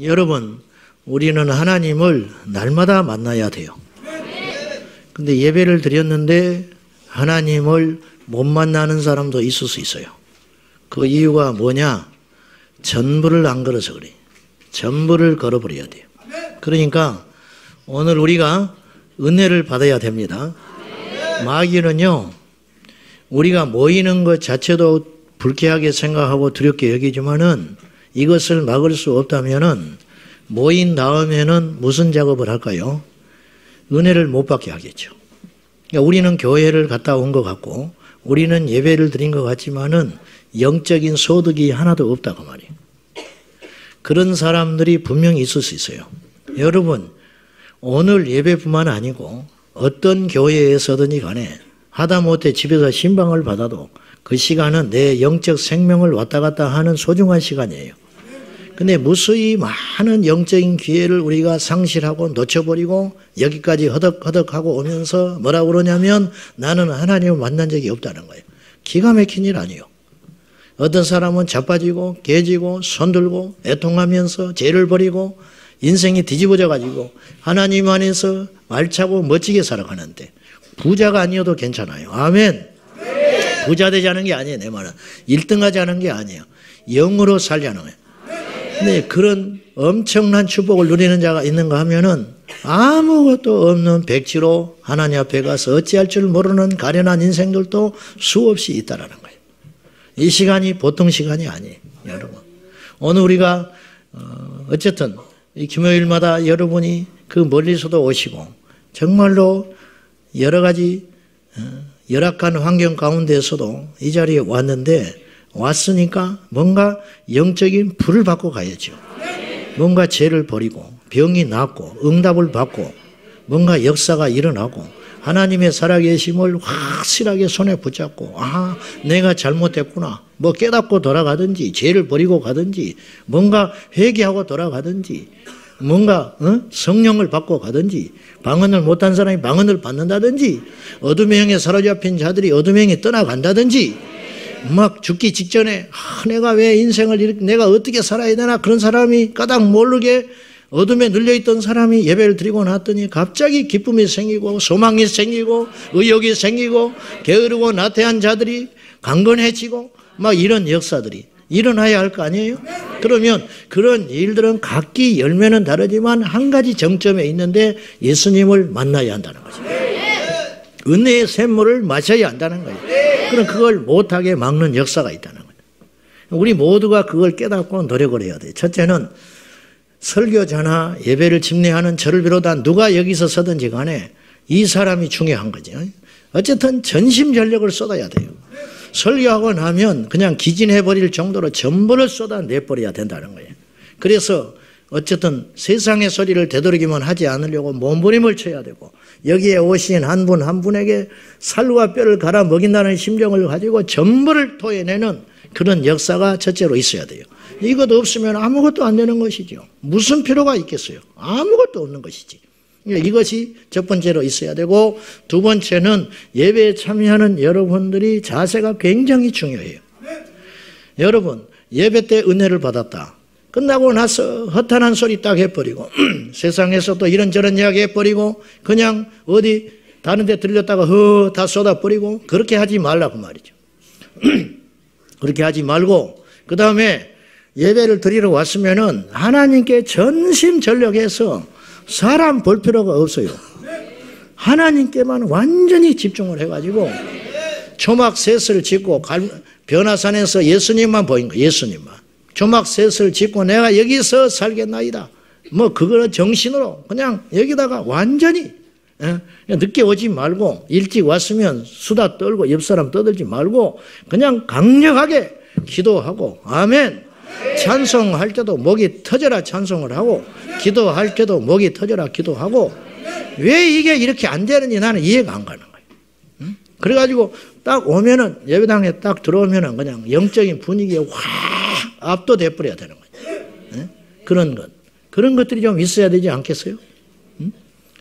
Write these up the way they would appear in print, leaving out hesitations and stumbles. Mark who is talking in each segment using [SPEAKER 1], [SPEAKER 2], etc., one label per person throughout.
[SPEAKER 1] 여러분, 우리는 하나님을 날마다 만나야 돼요. 근데 예배를 드렸는데 하나님을 못 만나는 사람도 있을 수 있어요. 그 이유가 뭐냐? 전부를 안 걸어서 그래요. 전부를 걸어버려야 돼요. 그러니까 오늘 우리가 은혜를 받아야 됩니다. 마귀는요, 우리가 모이는 것 자체도 불쾌하게 생각하고 두렵게 여기지만은 이것을 막을 수 없다면은 모인 다음에는 무슨 작업을 할까요? 은혜를 못 받게 하겠죠. 그러니까 우리는 교회를 갔다 온 것 같고 우리는 예배를 드린 것 같지만은 영적인 소득이 하나도 없다고 말이에요. 그런 사람들이 분명히 있을 수 있어요. 여러분, 오늘 예배뿐만 아니고 어떤 교회에서든지 간에 하다못해 집에서 신방을 받아도 그 시간은 내 영적 생명을 왔다 갔다 하는 소중한 시간이에요. 근데 무수히 많은 영적인 기회를 우리가 상실하고 놓쳐버리고 여기까지 허덕허덕하고 오면서 뭐라고 그러냐면 나는 하나님을 만난 적이 없다는 거예요. 기가 막힌 일 아니에요. 어떤 사람은 자빠지고 깨지고 손들고 애통하면서 죄를 버리고 인생이 뒤집어져 가지고 하나님 안에서 알차고 멋지게 살아가는데 부자가 아니어도 괜찮아요. 아멘. 부자 되자는 게 아니에요. 내 말은 1등 하자는 게 아니에요. 영으로 살자는 거예요. 근데 그런 엄청난 축복을 누리는 자가 있는가 하면은 아무것도 없는 백지로 하나님 앞에 가서 어찌할 줄 모르는 가련한 인생들도 수없이 있다라는 거예요. 이 시간이 보통 시간이 아니에요, 여러분. 오늘 우리가 어쨌든 이 금요일마다 여러분이 그 멀리서도 오시고 정말로 여러 가지 열악한 환경 가운데서도 이 자리에 왔는데 왔으니까 뭔가 영적인 불을 받고 가야죠. 뭔가 죄를 버리고 병이 낫고 응답을 받고 뭔가 역사가 일어나고 하나님의 살아계심을 확실하게 손에 붙잡고 아 내가 잘못했구나 뭐 깨닫고 돌아가든지 죄를 버리고 가든지 뭔가 회개하고 돌아가든지 뭔가 성령을 받고 가든지 방언을 못한 사람이 방언을 받는다든지 어둠의 영에 사로잡힌 자들이 어둠의 영에 떠나간다든지 막 죽기 직전에 내가 왜 인생을 이렇게 내가 어떻게 살아야 되나 그런 사람이 까닭 모르게 어둠에 눌려있던 사람이 예배를 드리고 났더니 갑자기 기쁨이 생기고 소망이 생기고 의욕이 생기고 게으르고 나태한 자들이 강건해지고 막 이런 역사들이 일어나야 할 거 아니에요? 그러면 그런 일들은 각기 열매는 다르지만 한 가지 정점에 있는데 예수님을 만나야 한다는 거죠. 은혜의 샘물을 마셔야 한다는 거예요. 그럼 그걸 못하게 막는 역사가 있다는 거예요. 우리 모두가 그걸 깨닫고 노력을 해야 돼요. 첫째는 설교자나 예배를 집례하는 저를 비롯한 누가 여기서 서든지 간에 이 사람이 중요한 거죠. 어쨌든 전심전력을 쏟아야 돼요. 설교하고 나면 그냥 기진해버릴 정도로 전부를 쏟아내버려야 된다는 거예요. 그래서 어쨌든 세상의 소리를 되도록이면 하지 않으려고 몸부림을 쳐야 되고 여기에 오신 한 분 한 분에게 살과 뼈를 갈아 먹인다는 심정을 가지고 전부를 토해내는 그런 역사가 첫째로 있어야 돼요. 이것 없으면 아무것도 안 되는 것이죠. 무슨 필요가 있겠어요? 아무것도 없는 것이지. 이것이 첫 번째로 있어야 되고 두 번째는 예배에 참여하는 여러분들이 자세가 굉장히 중요해요. 여러분 예배 때 은혜를 받았다. 끝나고 나서 허탄한 소리 딱 해버리고 세상에서 또 이런저런 이야기 해버리고 그냥 어디 다른 데 들렸다가 다 쏟아버리고 그렇게 하지 말라고 말이죠. 그렇게 하지 말고 그 다음에 예배를 드리러 왔으면은 하나님께 전심전력해서 사람 볼 필요가 없어요. 하나님께만 완전히 집중을 해가지고 초막셋을 짓고 변화산에서 예수님만 보인 거예요. 예수님만. 초막셋을 짓고 내가 여기서 살겠나이다. 뭐 그거는 정신으로 그냥 여기다가 완전히 늦게 오지 말고 일찍 왔으면 수다 떨고 옆 사람 떠들지 말고 그냥 강력하게 기도하고 아멘. 찬송할 때도 목이 터져라 찬송을 하고 기도할 때도 목이 터져라 기도하고 왜 이게 이렇게 안 되는지 나는 이해가 안 가는 거예요. 그래가지고 딱 오면은 예배당에 딱 들어오면은 그냥 영적인 분위기에 확 압도돼 버려야 되는 거예요. 그런 것들이 좀 있어야 되지 않겠어요?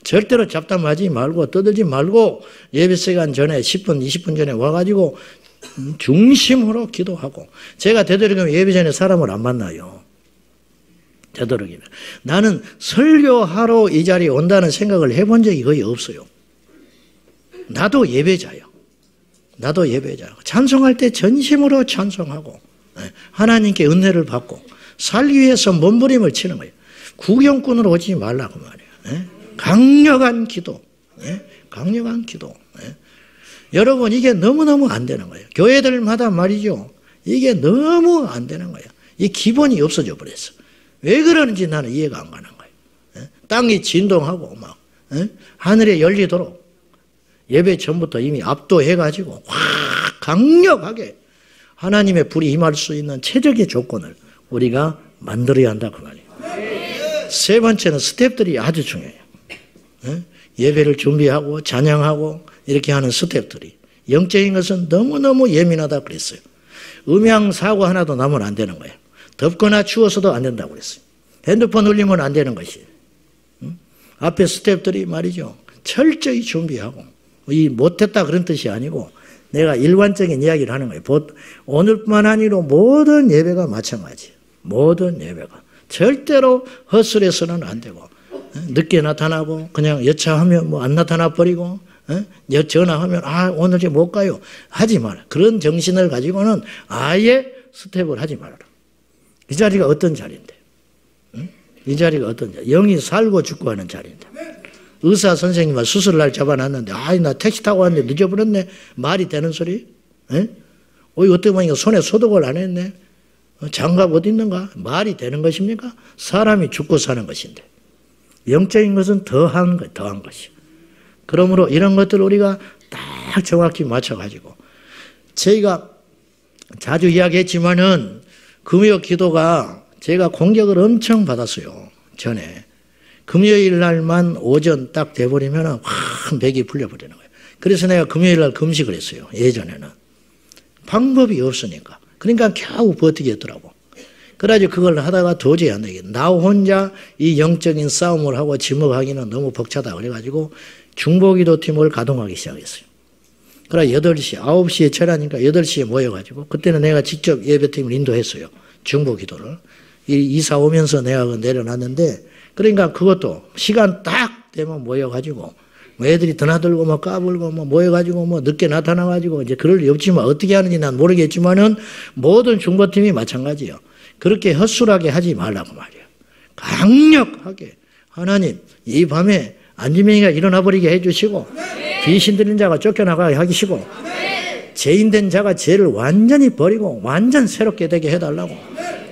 [SPEAKER 1] 절대로 잡담하지 말고 떠들지 말고 예배 시간 전에 10분 20분 전에 와가지고 중심으로 기도하고 제가 되도록이면 예배 전에 사람을 안 만나요. 되도록이면. 나는 설교하러 이 자리에 온다는 생각을 해본 적이 거의 없어요. 나도 예배자요. 나도 예배자. 찬송할 때 전심으로 찬송하고 하나님께 은혜를 받고 살기 위해서 몸부림을 치는 거예요. 구경꾼으로 오지 말라고 말이에요. 강력한 기도. 강력한 기도. 여러분 이게 너무너무 안 되는 거예요. 교회들마다 말이죠. 이게 너무 안 되는 거예요. 이 기본이 없어져 버렸어. 왜 그러는지 나는 이해가 안 가는 거예요. 땅이 진동하고 막 하늘에 열리도록 예배 전부터 이미 압도해가지고 확 강력하게 하나님의 불이 임할 수 있는 최적의 조건을 우리가 만들어야 한다 그 말이에요. 세 번째는 스텝들이 아주 중요해요. 예배를 준비하고 찬양하고 이렇게 하는 스텝들이. 영적인 것은 너무너무 예민하다 그랬어요. 음향 사고 하나도 나면 안 되는 거예요. 덥거나 추워서도 안 된다고 그랬어요. 핸드폰 울리면 안 되는 것이에요. 앞에 스텝들이 말이죠. 철저히 준비하고 이 못했다 그런 뜻이 아니고 내가 일관적인 이야기를 하는 거예요. 오늘뿐만 아니라 모든 예배가 마찬가지예요. 모든 예배가. 절대로 헛술해서는 안 되고 늦게 나타나고 그냥 여차하면 뭐 안 나타나 버리고 전화하면 오늘 이제 못 가요. 하지 마라. 그런 정신을 가지고는 아예 스텝을 하지 말아라. 이 자리가 어떤 자리인데? 이 자리가 어떤 자리? 영이 살고 죽고 하는 자리인데. 의사 선생님은 수술날 잡아놨는데 나 택시 타고 왔는데 늦어버렸네. 말이 되는 소리? 어떻게 보니까 손에 소독을 안 했네. 장갑 어디 있는가? 말이 되는 것입니까? 사람이 죽고 사는 것인데. 영적인 것은 더한 것이. 그러므로 이런 것들을 우리가 딱 정확히 맞춰가지고 저희가 자주 이야기했지만은 금요 기도가 제가 공격을 엄청 받았어요. 전에. 금요일 날만 오전 딱 돼버리면 확 맥이 풀려버리는 거예요. 그래서 내가 금요일 날 금식을 했어요. 예전에는. 방법이 없으니까. 그러니까 겨우 버티겠더라고. 그래가지고 그걸 하다가 도저히 안 되겠다. 나 혼자 이 영적인 싸움을 하고 지목하기는 너무 벅차다. 그래가지고 중보기도 팀을 가동하기 시작했어요. 그래 8시, 9시에 철하니까 8시에 모여가지고 그때는 내가 직접 예배팀을 인도했어요. 중보기도를. 이사 오면서 내가 내려놨는데 그러니까 그것도 시간 딱 되면 모여가지고 뭐 애들이 드나들고 뭐 까불고 뭐 모여가지고 뭐 늦게 나타나가지고 이제 그럴 리 없지만 어떻게 하는지 난 모르겠지만은 모든 중보팀이 마찬가지예요. 그렇게 헛술하게 하지 말라고 말이에요. 강력하게 하나님 이 밤에 안지명이가 일어나 버리게 해주시고 귀신 들린 자가 쫓겨나가게 하시고 죄인된 자가 죄를 완전히 버리고 완전 새롭게 되게 해달라고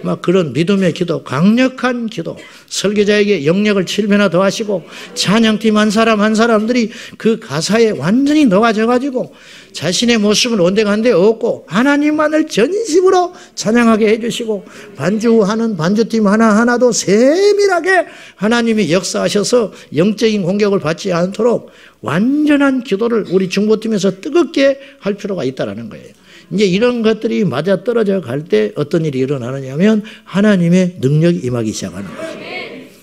[SPEAKER 1] 막 그런 믿음의 기도, 강력한 기도, 설교자에게 영역을 7배나 더하시고 찬양팀 한 사람 한 사람들이 그 가사에 완전히 녹아져가지고 자신의 모습을 온데간데 없고 하나님만을 전심으로 찬양하게 해주시고 반주하는 반주팀 하나하나도 세밀하게 하나님이 역사하셔서 영적인 공격을 받지 않도록 완전한 기도를 우리 중보팀에서 뜨겁게 할 필요가 있다는 거예요. 이제 이런 것들이 맞아 떨어져 갈 때 어떤 일이 일어나느냐 하면 하나님의 능력이 임하기 시작하는 거죠.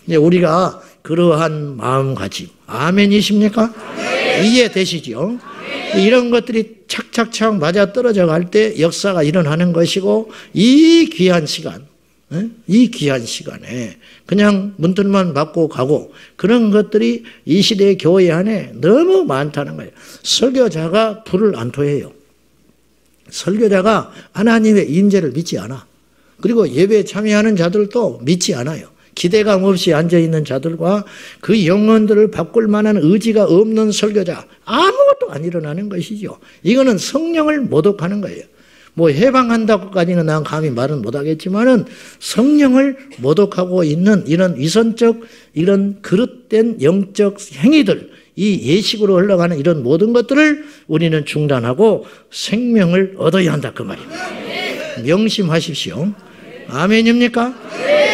[SPEAKER 1] 이제 우리가 그러한 마음가짐, 아멘이십니까? 이해되시죠? 이런 것들이 착착착 맞아 떨어져 갈 때 역사가 일어나는 것이고 이 귀한 시간에 그냥 문틀만 받고 가고 그런 것들이 이 시대의 교회 안에 너무 많다는 거예요. 설교자가 불을 안 토해요. 설교자가 하나님의 임재를 믿지 않아. 그리고 예배에 참여하는 자들도 믿지 않아요. 기대감 없이 앉아있는 자들과 그 영혼들을 바꿀 만한 의지가 없는 설교자 아무것도 안 일어나는 것이죠. 이거는 성령을 모독하는 거예요. 뭐 해방한다고까지는 난 감히 말은 못하겠지만은 성령을 모독하고 있는 이런 위선적 이런 그릇된 영적 행위들 이 예식으로 흘러가는 이런 모든 것들을 우리는 중단하고 생명을 얻어야 한다 그 말입니다. 명심하십시오. 아멘입니까?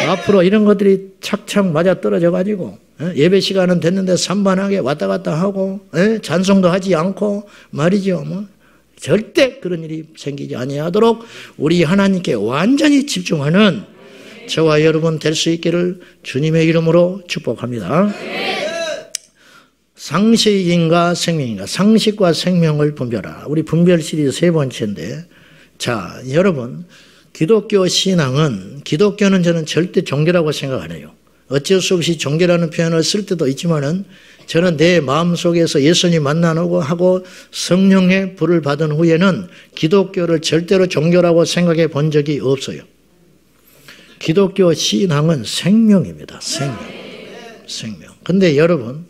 [SPEAKER 1] 앞으로 이런 것들이 착착 맞아 떨어져 가지고 예배 시간은 됐는데 산만하게 왔다 갔다 하고 찬송도 하지 않고 말이죠. 뭐 절대 그런 일이 생기지 아니하도록 우리 하나님께 완전히 집중하는 저와 여러분 될 수 있기를 주님의 이름으로 축복합니다. 상식인가 생명인가? 상식과 생명을 분별하라. 우리 분별 시리즈 3번째인데 자 여러분 기독교 신앙은, 기독교는 저는 절대 종교라고 생각 안 해요. 어쩔 수 없이 종교라는 표현을 쓸 때도 있지만은 저는 내 마음속에서 예수님 만나고 하고 성령의 불을 받은 후에는 기독교를 절대로 종교라고 생각해 본 적이 없어요. 기독교 신앙은 생명입니다. 생명. 근데 여러분,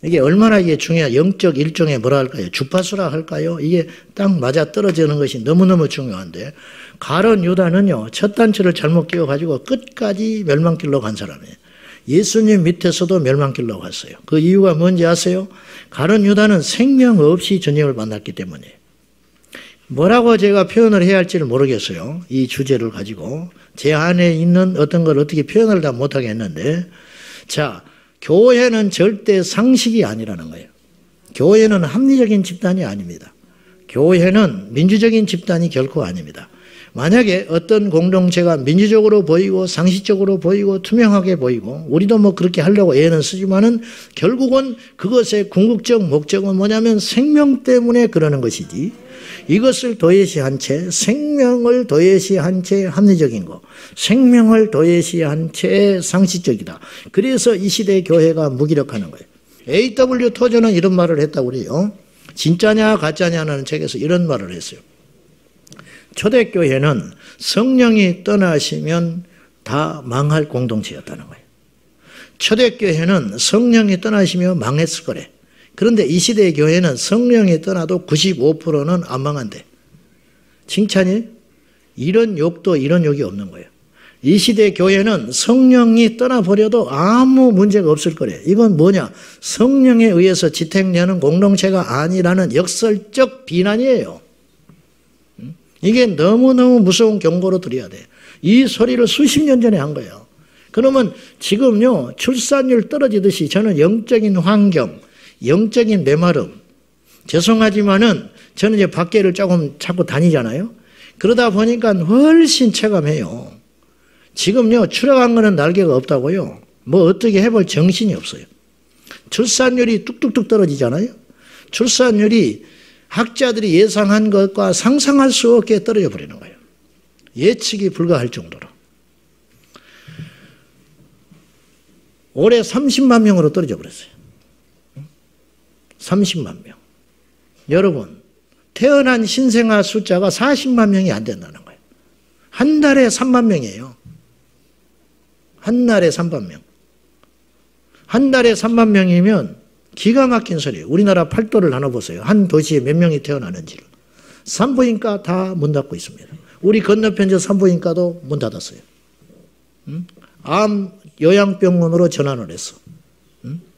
[SPEAKER 1] 이게 얼마나 이게 중요한 영적 일종의 뭐라 할까요? 주파수라 할까요? 이게 딱 맞아 떨어지는 것이 너무너무 중요한데, 가룟 유다는요, 첫 단추를 잘못 끼워가지고 끝까지 멸망길로 간 사람이에요. 예수님 밑에서도 멸망길로 갔어요. 그 이유가 뭔지 아세요? 가룟 유다는 생명 없이 주님을 만났기 때문이에요. 뭐라고 제가 표현을 해야 할지를 모르겠어요. 이 주제를 가지고. 제 안에 있는 어떤 걸 어떻게 표현을 다 못하겠는데, 자, 교회는 절대 상식이 아니라는 거예요. 교회는 합리적인 집단이 아닙니다. 교회는 민주적인 집단이 결코 아닙니다. 만약에 어떤 공동체가 민주적으로 보이고 상식적으로 보이고 투명하게 보이고, 우리도 뭐 그렇게 하려고 애는 쓰지만은 결국은 그것의 궁극적 목적은 뭐냐면 생명 때문에 그러는 것이지, 이것을 도외시한 채, 생명을 도외시한 채 합리적인 거, 생명을 도외시한 채 상식적이다. 그래서 이 시대의 교회가 무기력하는 거예요. A.W. 토저는 이런 말을 했다고 그래요. 진짜냐 가짜냐는 책에서 이런 말을 했어요. 초대교회는 성령이 떠나시면 다 망할 공동체였다는 거예요. 초대교회는 성령이 떠나시면 망했을 거래. 그런데 이 시대의 교회는 성령이 떠나도 95%는 안 망한대. 칭찬이? 이런 욕도 이런 욕이 없는 거예요. 이 시대의 교회는 성령이 떠나버려도 아무 문제가 없을 거래. 이건 뭐냐? 성령에 의해서 지탱되는 공동체가 아니라는 역설적 비난이에요. 이게 너무너무 무서운 경고로 드려야 돼. 이 소리를 수십 년 전에 한 거예요. 그러면 지금요, 출산율 떨어지듯이 저는 영적인 환경, 영적인 메마름, 죄송하지만은 저는 이제 밖에를 조금 자꾸 다니잖아요. 그러다 보니까 훨씬 체감해요. 지금요, 출애간 거는 날개가 없다고요. 뭐 어떻게 해볼 정신이 없어요. 출산율이 뚝뚝뚝 떨어지잖아요. 출산율이 학자들이 예상한 것과 상상할 수 없게 떨어져 버리는 거예요. 예측이 불가할 정도로. 올해 30만 명으로 떨어져 버렸어요. 30만 명. 여러분, 태어난 신생아 숫자가 40만 명이 안 된다는 거예요. 한 달에 3만 명이에요. 한 달에 3만 명. 한 달에 3만 명이면 기가 막힌 소리예요. 우리나라 팔도를 나눠보세요. 한 도시에 몇 명이 태어나는지를. 산부인과 다 문 닫고 있습니다. 우리 건너편 저 산부인과도 문 닫았어요. 암 요양병원으로 전환을 했어.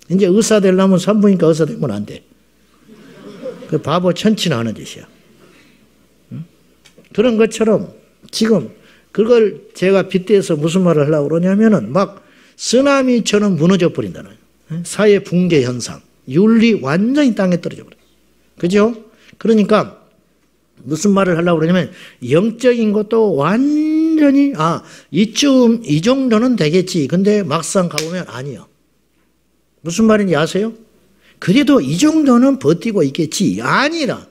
[SPEAKER 1] 이제 의사 되려면 산부인과 의사 되면 안 돼. 그 바보 천치나 하는 짓이야. 그런 것처럼 지금 그걸 제가 빗대서 무슨 말을 하려고 그러냐면은 막 쓰나미처럼 무너져 버린다는 거예요. 사회 붕괴 현상, 윤리 완전히 땅에 떨어져 버려요. 그죠? 그러니까 무슨 말을 하려고 그러냐면 영적인 것도 완전히 이쯤 이 정도는 되겠지. 근데 막상 가보면 아니요. 무슨 말인지 아세요? 그래도 이 정도는 버티고 있겠지. 아니라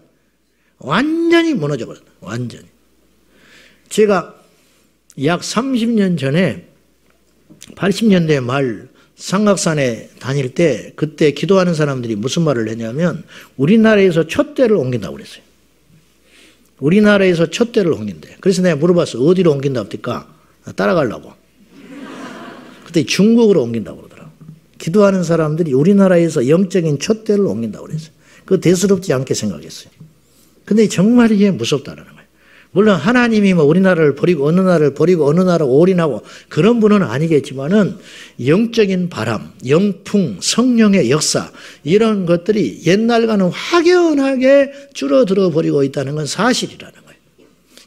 [SPEAKER 1] 완전히 무너져 버렸다. 완전히. 제가 약 30년 전에 80년대 말 삼각산에 다닐 때 그때 기도하는 사람들이 무슨 말을 했냐면 우리나라에서 촛대를 옮긴다고 그랬어요. 우리나라에서 촛대를 옮긴대. 그래서 내가 물어봤어. 어디로 옮긴다고 했을까? 따라가려고. 그때 중국으로 옮긴다고 그러더라고. 기도하는 사람들이 우리나라에서 영적인 촛대를 옮긴다고 그랬어요. 그거 대수롭지 않게 생각했어요. 근데 정말 이게 무섭다는 거예요. 물론 하나님이 뭐 우리나라를 버리고 어느 나라를 버리고 어느 나라 올인하고 그런 분은 아니겠지만은 영적인 바람, 영풍, 성령의 역사 이런 것들이 옛날과는 확연하게 줄어들어 버리고 있다는 건 사실이라는 거예요.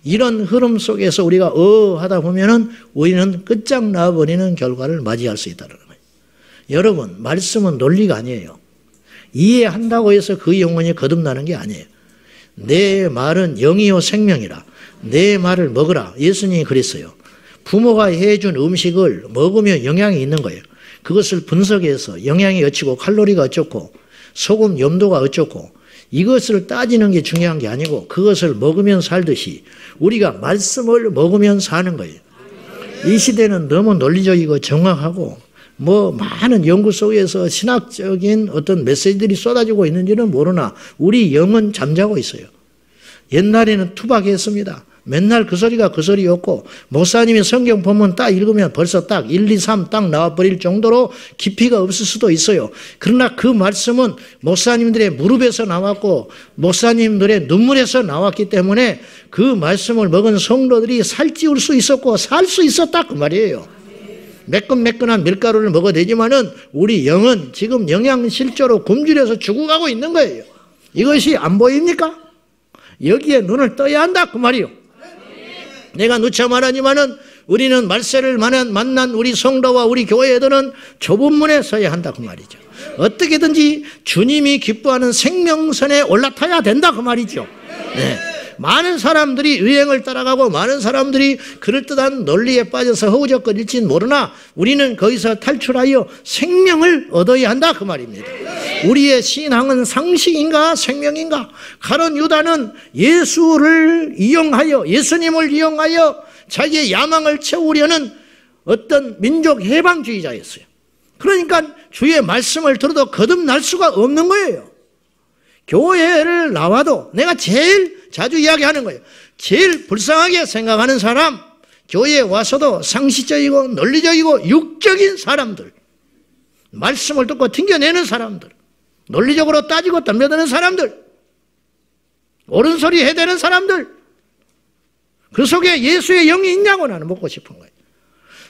[SPEAKER 1] 이런 흐름 속에서 우리가 하다 보면은 우리는 끝장나 버리는 결과를 맞이할 수 있다는 거예요. 여러분, 말씀은 논리가 아니에요. 이해한다고 해서 그 영혼이 거듭나는 게 아니에요. 내 말은 영이요 생명이라. 내 말을 먹으라. 예수님이 그랬어요. 부모가 해준 음식을 먹으면 영양이 있는 거예요. 그것을 분석해서 영양이 어찌고 칼로리가 어쩌고 소금 염도가 어쩌고 이것을 따지는 게 중요한 게 아니고 그것을 먹으면 살듯이 우리가 말씀을 먹으면 사는 거예요. 이 시대는 너무 논리적이고 정확하고 많은 연구 속에서 신학적인 어떤 메시지들이 쏟아지고 있는지는 모르나 우리 영은 잠자고 있어요. 옛날에는 투박했습니다. 맨날 그 소리가 그 소리였고 목사님이 성경 본문 딱 읽으면 벌써 딱 1, 2, 3 딱 나와버릴 정도로 깊이가 없을 수도 있어요. 그러나 그 말씀은 목사님들의 무릎에서 나왔고 목사님들의 눈물에서 나왔기 때문에 그 말씀을 먹은 성도들이 살찌울 수 있었고 살 수 있었다 그 말이에요. 매끈매끈한 밀가루를 먹어도 되지만은 우리 영은 지금 영양실조로 굶주려서 죽어가고 있는 거예요. 이것이 안 보입니까? 여기에 눈을 떠야 한다 그 말이요. 내가 누차 말하지만은 우리는 말세를 만난 우리 성도와 우리 교회들은 좁은 문에 서야 한다 그 말이죠. 어떻게든지 주님이 기뻐하는 생명선에 올라타야 된다 그 말이죠. 네. 많은 사람들이 유행을 따라가고 많은 사람들이 그럴듯한 논리에 빠져서 허우적거릴진 모르나 우리는 거기서 탈출하여 생명을 얻어야 한다 그 말입니다. 우리의 신앙은 상식인가 생명인가? 가룟 유다는 예수님을 이용하여 자기의 야망을 채우려는 어떤 민족 해방주의자였어요. 그러니까 주의 말씀을 들어도 거듭날 수가 없는 거예요. 교회를 나와도 내가 제일 자주 이야기하는 거예요. 제일 불쌍하게 생각하는 사람, 교회에 와서도 상식적이고 논리적이고 육적인 사람들, 말씀을 듣고 튕겨내는 사람들, 논리적으로 따지고 덤벼드는 사람들, 옳은 소리 해대는 사람들, 그 속에 예수의 영이 있냐고 나는 묻고 싶은 거예요.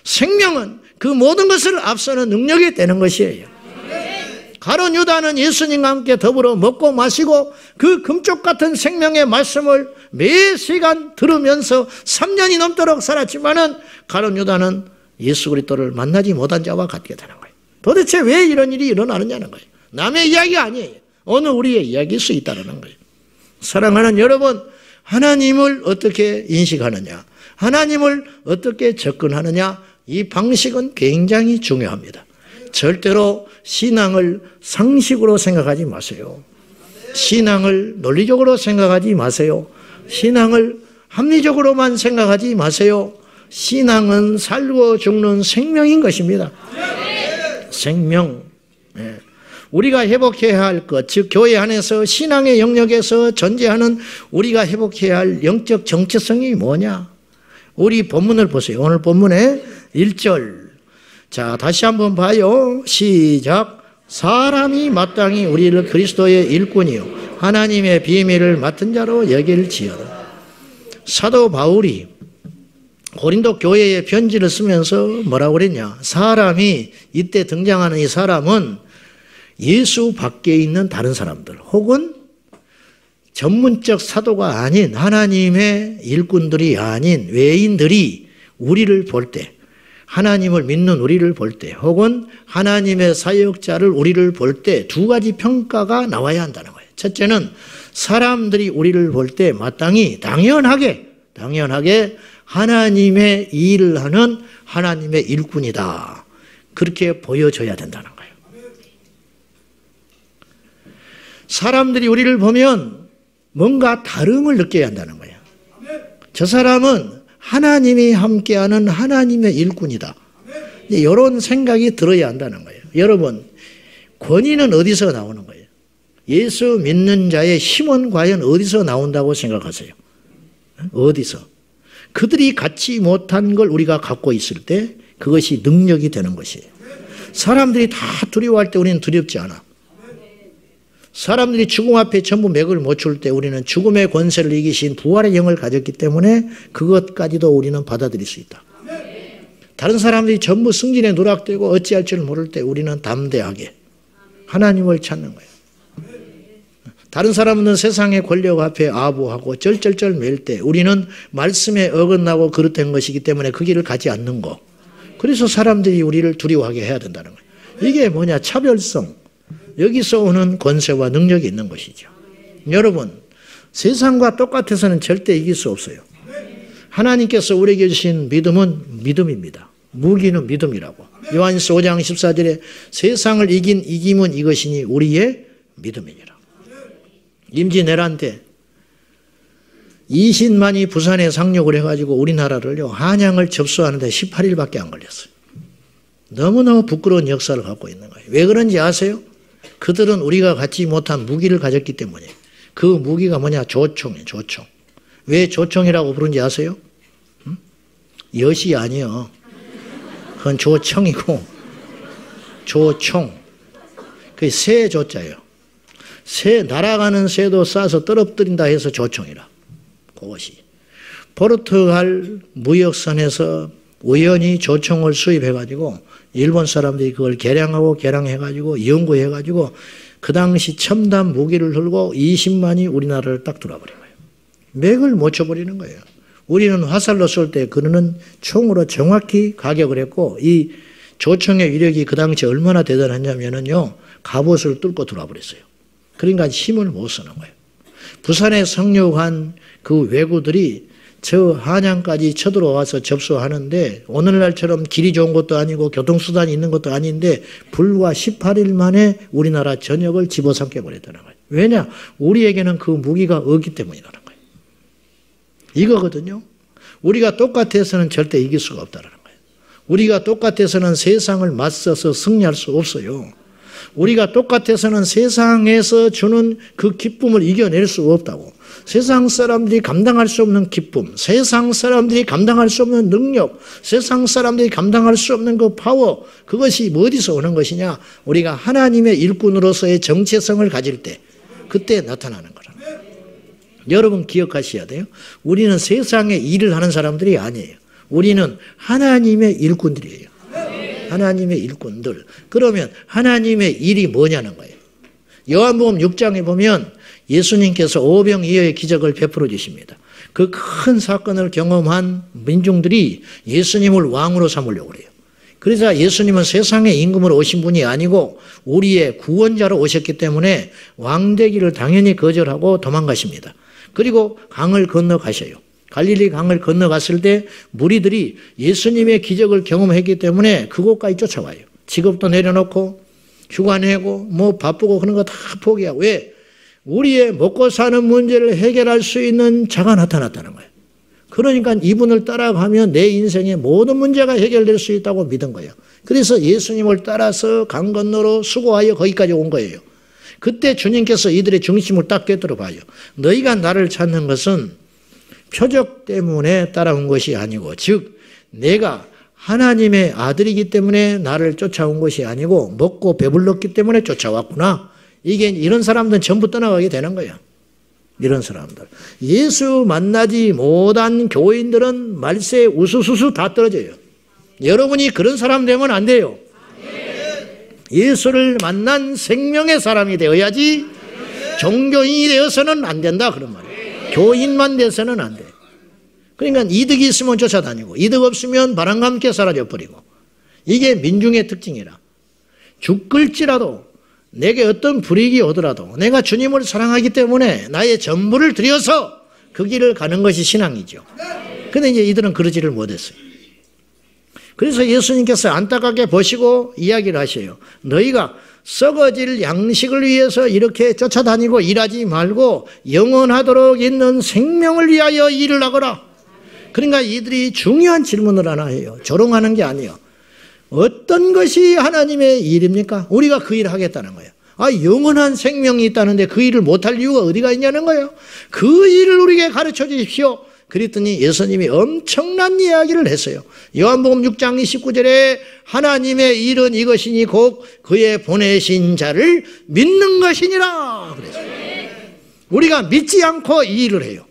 [SPEAKER 1] 생명은 그 모든 것을 앞서는 능력이 되는 것이에요. 가룟 유다는 예수님과 함께 더불어 먹고 마시고 그 금쪽 같은 생명의 말씀을 매 시간 들으면서 3년이 넘도록 살았지만은 가룟 유다는 예수 그리스도를 만나지 못한 자와 같게 되는 거예요. 도대체 왜 이런 일이 일어나느냐는 거예요. 남의 이야기가 아니에요. 오늘 우리의 이야기일 수 있다는 거예요. 사랑하는 여러분, 하나님을 어떻게 인식하느냐, 하나님을 어떻게 접근하느냐, 이 방식은 굉장히 중요합니다. 절대로 신앙을 상식으로 생각하지 마세요. 신앙을 논리적으로 생각하지 마세요. 신앙을 합리적으로만 생각하지 마세요. 신앙은 살고 죽는 생명인 것입니다. 생명. 우리가 회복해야 할 것, 즉 교회 안에서 신앙의 영역에서 존재하는 우리가 회복해야 할 영적 정체성이 뭐냐? 우리 본문을 보세요. 오늘 본문의 1절. 자, 다시 한번 봐요. 시작. 사람이 마땅히 우리를 그리스도의 일꾼이요 하나님의 비밀을 맡은 자로 여길지어다. 사도 바울이 고린도 교회에 편지를 쓰면서 뭐라고 그랬냐? 사람이, 이때 등장하는 이 사람은 예수 밖에 있는 다른 사람들 혹은 전문적 사도가 아닌 하나님의 일꾼들이 아닌 외인들이 우리를 볼 때, 하나님을 믿는 우리를 볼 때 혹은 하나님의 사역자를 우리를 볼 때 두 가지 평가가 나와야 한다는 거예요. 첫째는 사람들이 우리를 볼 때 마땅히 당연하게 하나님의 일을 하는 하나님의 일꾼이다. 그렇게 보여줘야 된다는 거예요. 사람들이 우리를 보면 뭔가 다름을 느껴야 한다는 거예요. 저 사람은 하나님이 함께하는 하나님의 일꾼이다. 이런 생각이 들어야 한다는 거예요. 여러분, 권위는 어디서 나오는 거예요? 예수 믿는 자의 힘은 과연 어디서 나온다고 생각하세요? 어디서? 그들이 갖지 못한 걸 우리가 갖고 있을 때 그것이 능력이 되는 것이에요. 사람들이 다 두려워할 때 우리는 두렵지 않아. 사람들이 죽음 앞에 전부 맥을 못 출 때 우리는 죽음의 권세를 이기신 부활의 영을 가졌기 때문에 그것까지도 우리는 받아들일 수 있다. 다른 사람들이 전부 승진에 누락되고 어찌할 줄 모를 때 우리는 담대하게 하나님을 찾는 거예요. 다른 사람은 세상의 권력 앞에 아부하고 쩔쩔쩔 맬 때 우리는 말씀에 어긋나고 그릇된 것이기 때문에 그 길을 가지 않는 거. 그래서 사람들이 우리를 두려워하게 해야 된다는 거예요. 이게 뭐냐? 차별성. 여기서 오는 권세와 능력이 있는 것이죠. 여러분, 세상과 똑같아서는 절대 이길 수 없어요. 하나님께서 우리에게 주신 믿음은 믿음입니다. 무기는 믿음이라고. 요한일서 5장 14절에 세상을 이긴 이김은 이것이니 우리의 믿음이니라. 임진왜란 때 이신만이 부산에 상륙을 해가지고 우리나라를요, 한양을 접수하는데 18일밖에 안 걸렸어요. 너무너무 부끄러운 역사를 갖고 있는 거예요. 왜 그런지 아세요? 그들은 우리가 갖지 못한 무기를 가졌기 때문에. 그 무기가 뭐냐? 조총이에요. 조총. 왜 조총이라고 부른지 아세요? 응? 엿이 아니에요. 그건 조청이고 조총. 그게 새 조자예요. 새, 날아가는 새도 쏴서 떨어뜨린다 해서 조총이라. 그것이. 포르투갈 무역선에서 우연히 조총을 수입해가지고 일본 사람들이 그걸 개량해가지고 연구해가지고 그 당시 첨단 무기를 들고 20만이 우리나라를 딱 들어와버린 거예요. 맥을 못 쳐버리는 거예요. 우리는 화살로 쏠 때 그는 총으로 정확히 가격을 했고 이 조총의 위력이 그 당시 얼마나 대단했냐면요, 갑옷을 뚫고 들어와 버렸어요. 그러니까 힘을 못 쓰는 거예요. 부산에 상륙한 그 왜구들이 저 한양까지 쳐들어와서 접수하는데 오늘날처럼 길이 좋은 것도 아니고 교통수단이 있는 것도 아닌데 불과 18일 만에 우리나라 전역을 집어삼켜 버렸다는 거예요. 왜냐? 우리에게는 그 무기가 없기 때문이라는 거예요. 이거거든요. 우리가 똑같아서는 절대 이길 수가 없다는 거예요. 우리가 똑같아서는 세상을 맞서서 승리할 수 없어요. 우리가 똑같아서는 세상에서 주는 그 기쁨을 이겨낼 수 없다고. 세상 사람들이 감당할 수 없는 기쁨, 세상 사람들이 감당할 수 없는 능력, 세상 사람들이 감당할 수 없는 그 파워, 그것이 어디서 오는 것이냐? 우리가 하나님의 일꾼으로서의 정체성을 가질 때, 그때 나타나는 거라. 여러분 기억하셔야 돼요. 우리는 세상에 일을 하는 사람들이 아니에요. 우리는 하나님의 일꾼들이에요. 하나님의 일꾼들. 그러면 하나님의 일이 뭐냐는 거예요. 요한복음 6장에 보면 예수님께서 오병이어의 기적을 베풀어 주십니다. 그 큰 사건을 경험한 민중들이 예수님을 왕으로 삼으려고 그래요. 그래서 예수님은 세상의 임금으로 오신 분이 아니고 우리의 구원자로 오셨기 때문에 왕되기를 당연히 거절하고 도망가십니다. 그리고 강을 건너가셔요. 갈릴리 강을 건너갔을 때 무리들이 예수님의 기적을 경험했기 때문에 그곳까지 쫓아와요. 직업도 내려놓고 휴가 내고 뭐 바쁘고 그런 거 다 포기하고. 왜? 우리의 먹고 사는 문제를 해결할 수 있는 자가 나타났다는 거예요. 그러니까 이분을 따라가면 내 인생의 모든 문제가 해결될 수 있다고 믿은 거예요. 그래서 예수님을 따라서 강 건너로 수고하여 거기까지 온 거예요. 그때 주님께서 이들의 중심을 딱 꿰뚫어 봐요. 너희가 나를 찾는 것은 표적 때문에 따라온 것이 아니고, 즉 내가 하나님의 아들이기 때문에 나를 쫓아온 것이 아니고 먹고 배불렀기 때문에 쫓아왔구나. 이게 이런 사람들은 전부 떠나가게 되는 거예요. 이런 사람들. 예수 만나지 못한 교인들은 말세 우수수수 다 떨어져요. 여러분이 그런 사람 되면 안 돼요. 예수를 만난 생명의 사람이 되어야지 종교인이 되어서는 안 된다 그런 말이에요. 교인만 돼서는 안 돼. 그러니까 이득이 있으면 쫓아다니고 이득 없으면 바람과 함께 사라져버리고, 이게 민중의 특징이라. 죽을지라도 내게 어떤 불이익이 오더라도 내가 주님을 사랑하기 때문에 나의 전부를 들여서 그 길을 가는 것이 신앙이죠. 그런데 이제 이들은 그러지를 못했어요. 그래서 예수님께서 안타깝게 보시고 이야기를 하셔요. 너희가 썩어질 양식을 위해서 이렇게 쫓아다니고 일하지 말고 영원하도록 있는 생명을 위하여 일을 하거라. 그러니까 이들이 중요한 질문을 하나 해요. 조롱하는 게 아니에요. 어떤 것이 하나님의 일입니까? 우리가 그 일을 하겠다는 거예요. 영원한 생명이 있다는데 그 일을 못할 이유가 어디가 있냐는 거예요. 그 일을 우리에게 가르쳐 주십시오. 그랬더니 예수님이 엄청난 이야기를 했어요. 요한복음 6장 29절에 하나님의 일은 이것이니 곧 그의 보내신 자를 믿는 것이니라 그랬어요. 우리가 믿지 않고 이 일을 해요.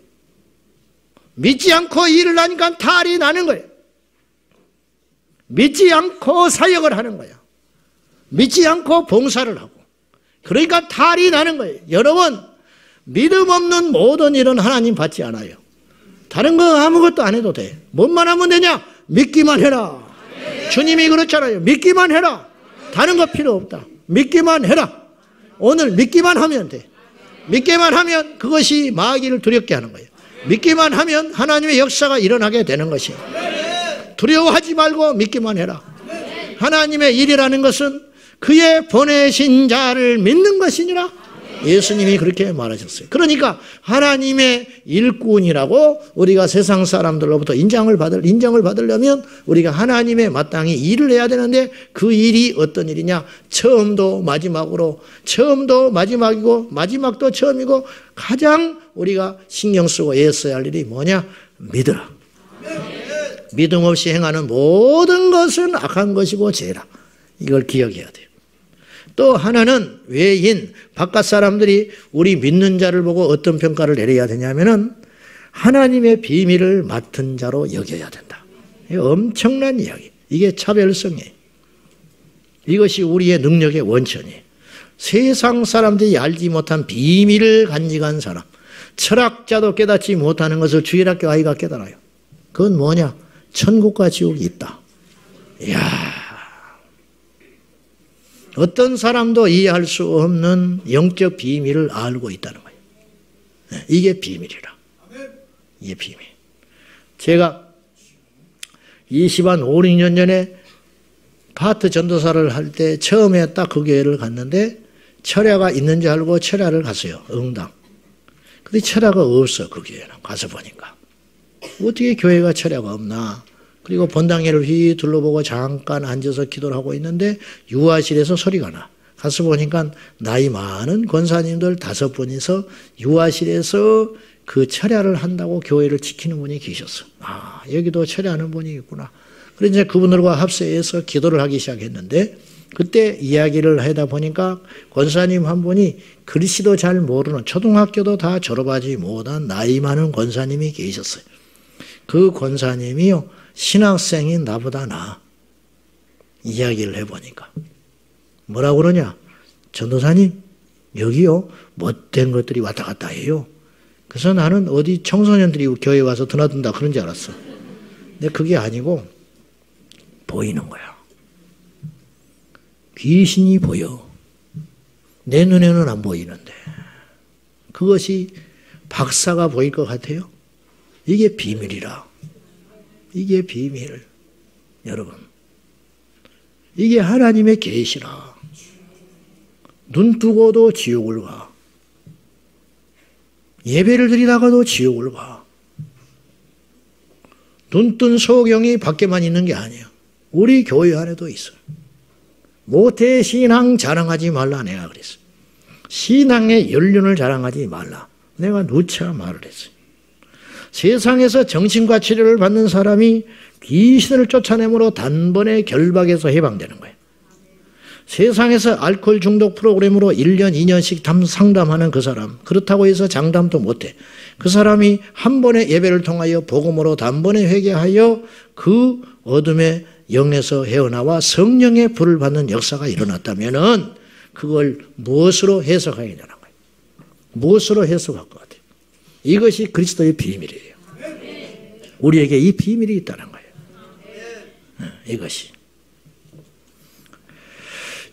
[SPEAKER 1] 믿지 않고 일을 하니까 탈이 나는 거예요. 믿지 않고 사역을 하는 거예요. 믿지 않고 봉사를 하고. 그러니까 탈이 나는 거예요. 여러분, 믿음 없는 모든 일은 하나님 받지 않아요. 다른 거 아무것도 안 해도 돼. 뭔만 하면 되냐? 믿기만 해라. 주님이 그렇잖아요. 믿기만 해라. 다른 거 필요 없다. 믿기만 해라. 오늘 믿기만 하면 돼. 믿기만 하면 그것이 마귀를 두렵게 하는 거예요. 믿기만 하면 하나님의 역사가 일어나게 되는 것이에요. 두려워하지 말고 믿기만 해라. 하나님의 일이라는 것은 그의 보내신 자를 믿는 것이니라. 예수님이 그렇게 말하셨어요. 그러니까 하나님의 일꾼이라고 우리가 세상 사람들로부터 인정을 받으려면 우리가 하나님의 마땅히 일을 해야 되는데 그 일이 어떤 일이냐? 처음도 마지막으로, 처음도 마지막이고 마지막도 처음이고 가장 우리가 신경 쓰고 애써야 할 일이 뭐냐? 믿으라. 믿음 없이 행하는 모든 것은 악한 것이고 죄라. 이걸 기억해야 돼요. 또 하나는 외인, 바깥 사람들이 우리 믿는 자를 보고 어떤 평가를 내려야 되냐면은 하나님의 비밀을 맡은 자로 여겨야 된다. 이게 엄청난 이야기. 이게 차별성이에요. 이것이 우리의 능력의 원천이에요. 세상 사람들이 알지 못한 비밀을 간직한 사람, 철학자도 깨닫지 못하는 것을 주일학교 아이가 깨달아요. 그건 뭐냐? 천국과 지옥이 있다. 이야. 어떤 사람도 이해할 수 없는 영적 비밀을 알고 있다는 거예요. 이게 비밀이라. 이게 비밀. 제가 20한 5, 6년 전에 파트 전도사를 할 때 처음에 딱 그 교회를 갔는데 철야가 있는 줄 알고 철야를 갔어요. 응당. 근데 철야가 없어, 그 교회는. 가서 보니까. 어떻게 교회가 철야가 없나. 그리고 본당회를 휘 둘러보고 잠깐 앉아서 기도를 하고 있는데 유아실에서 소리가 나. 가서 보니까 나이 많은 권사님들 5분이서 유아실에서 그 철야를 한다고 교회를 지키는 분이 계셨어. 아, 여기도 철야하는 분이 있구나. 그래서 이제 그분들과 합세해서 기도를 하기 시작했는데 그때 이야기를 하다 보니까 권사님 한 분이 글씨도 잘 모르는 초등학교도 다 졸업하지 못한 나이 많은 권사님이 계셨어요. 그 권사님이요. 신학생인 나보다 나아. 이야기를 해보니까. 뭐라고 그러냐? 전도사님, 여기요, 못된 것들이 왔다 갔다 해요. 그래서 나는 어디 청소년들이 교회에 와서 드나든다 그런 줄 알았어. 근데 그게 아니고, 보이는 거야. 귀신이 보여. 내 눈에는 안 보이는데. 그것이 박사가 보일 것 같아요? 이게 비밀이라. 이게 비밀. 여러분. 이게 하나님의 계시라. 눈 뜨고도 지옥을 가. 예배를 드리다가도 지옥을 가. 눈 뜬 소경이 밖에만 있는 게 아니야. 우리 교회 안에도 있어요. 모태 신앙 자랑하지 말라 내가 그랬어. 신앙의 연륜을 자랑하지 말라. 내가 누차 말을 했어요. 세상에서 정신과 치료를 받는 사람이 귀신을 쫓아내므로 단번에 결박에서 해방되는 거예요. 세상에서 알코올 중독 프로그램으로 1년, 2년씩 상담하는 그 사람, 그렇다고 해서 장담도 못해. 그 사람이 한 번의 예배를 통하여 복음으로 단번에 회개하여 그 어둠의 영에서 헤어나와 성령의 불을 받는 역사가 일어났다면은 그걸 무엇으로 해석해야 되는 거예요? 무엇으로 해석할 것 같아요? 이것이 그리스도의 비밀이에요. 우리에게 이 비밀이 있다는 거예요. 이것이.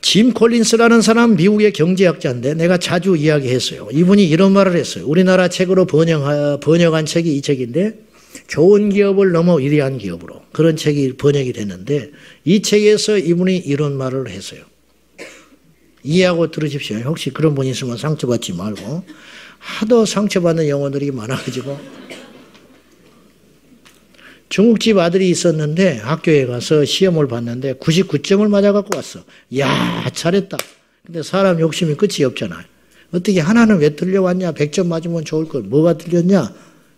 [SPEAKER 1] 짐 콜린스라는 사람 미국의 경제학자인데 내가 자주 이야기했어요. 이분이 이런 말을 했어요. 우리나라 책으로 번역한 책이 이 책인데 좋은 기업을 넘어 위대한 기업으로 그런 책이 번역이 됐는데 이 책에서 이분이 이런 말을 했어요. 이해하고 들으십시오. 혹시 그런 분이 있으면 상처받지 말고. 하도 상처받는 영혼들이 많아가지고 중국집 아들이 있었는데 학교에 가서 시험을 봤는데 99점을 맞아갖고 왔어. 야, 잘했다. 근데 사람 욕심이 끝이 없잖아요. 어떻게 하나는 왜 틀려왔냐? 100점 맞으면 좋을 걸. 뭐가 틀렸냐?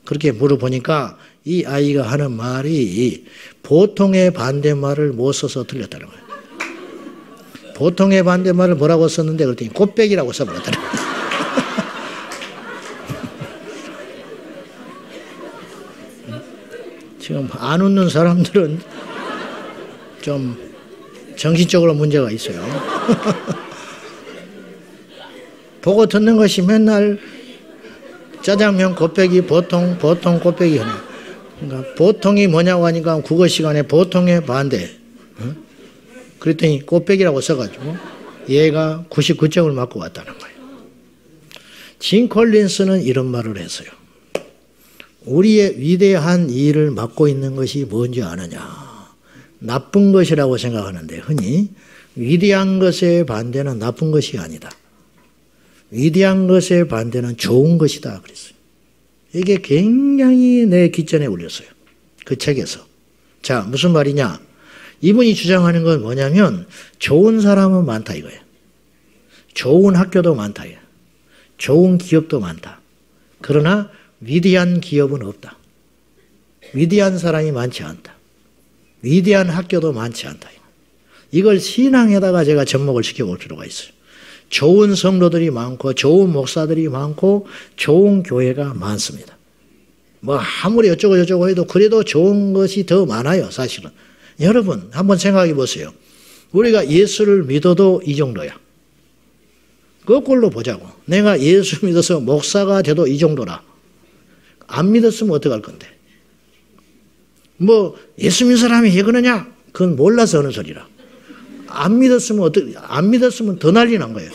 [SPEAKER 1] 그렇게 물어보니까 이 아이가 하는 말이 보통의 반대말을 못 써서 틀렸다는 거예요. 보통의 반대말을 뭐라고 썼는데 그랬더니 꽃배기라고 써버렸다는 거예요. 지금 안 웃는 사람들은 좀 정신적으로 문제가 있어요. 보고 듣는 것이 맨날 짜장면 곱빼기 보통 곱빼기 하네. 그러니까 보통이 뭐냐고 하니까 국어 시간에 보통의 반대. 그랬더니 곱빼기라고 써가지고 얘가 99점을 맞고 왔다는 거예요. 짐 콜린스는 이런 말을 했어요. 우리의 위대한 일을 맡고 있는 것이 뭔지 아느냐. 나쁜 것이라고 생각하는데 흔히 위대한 것의 반대는 나쁜 것이 아니다. 위대한 것의 반대는 좋은 것이다 그랬어요. 이게 굉장히 내 귓전에 울렸어요. 그 책에서. 자, 무슨 말이냐? 이분이 주장하는 건 뭐냐면 좋은 사람은 많다 이거예요. 좋은 학교도 많다 이거예요. 좋은 기업도 많다. 그러나 위대한 기업은 없다. 위대한 사람이 많지 않다. 위대한 학교도 많지 않다. 이걸 신앙에다가 제가 접목을 시켜볼 필요가 있어요. 좋은 성도들이 많고 좋은 목사들이 많고 좋은 교회가 많습니다. 뭐 아무리 어쩌고 저쩌고 해도 그래도 좋은 것이 더 많아요, 사실은. 여러분 한번 생각해 보세요. 우리가 예수를 믿어도 이 정도야. 거꾸로 보자고. 내가 예수 믿어서 목사가 돼도 이 정도라. 안 믿었으면 어떡할 건데. 뭐 예수 믿는 사람이 왜 그러냐? 그건 몰라서 하는 소리라. 안 믿었으면 더 난리 난 거예요.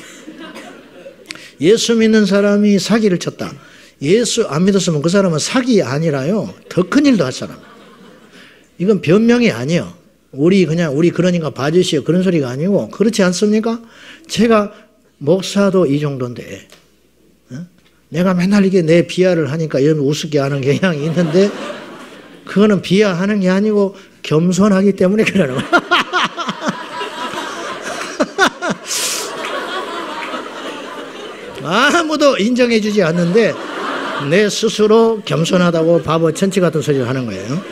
[SPEAKER 1] 예수 믿는 사람이 사기를 쳤다. 예수 안 믿었으면 그 사람은 사기 아니라요. 더 큰일도 할 사람. 이건 변명이 아니에요. 우리 그러니까 봐주시오. 그런 소리가 아니고, 그렇지 않습니까? 제가 목사도 이 정도인데, 내가 맨날 이게 내 비하를 하니까 여러분 우습게 하는 경향이 있는데, 그거는 비하하는 게 아니고 겸손하기 때문에 그러는 거야. 아무도 인정해주지 않는데 내 스스로 겸손하다고 바보 천치 같은 소리를 하는 거예요.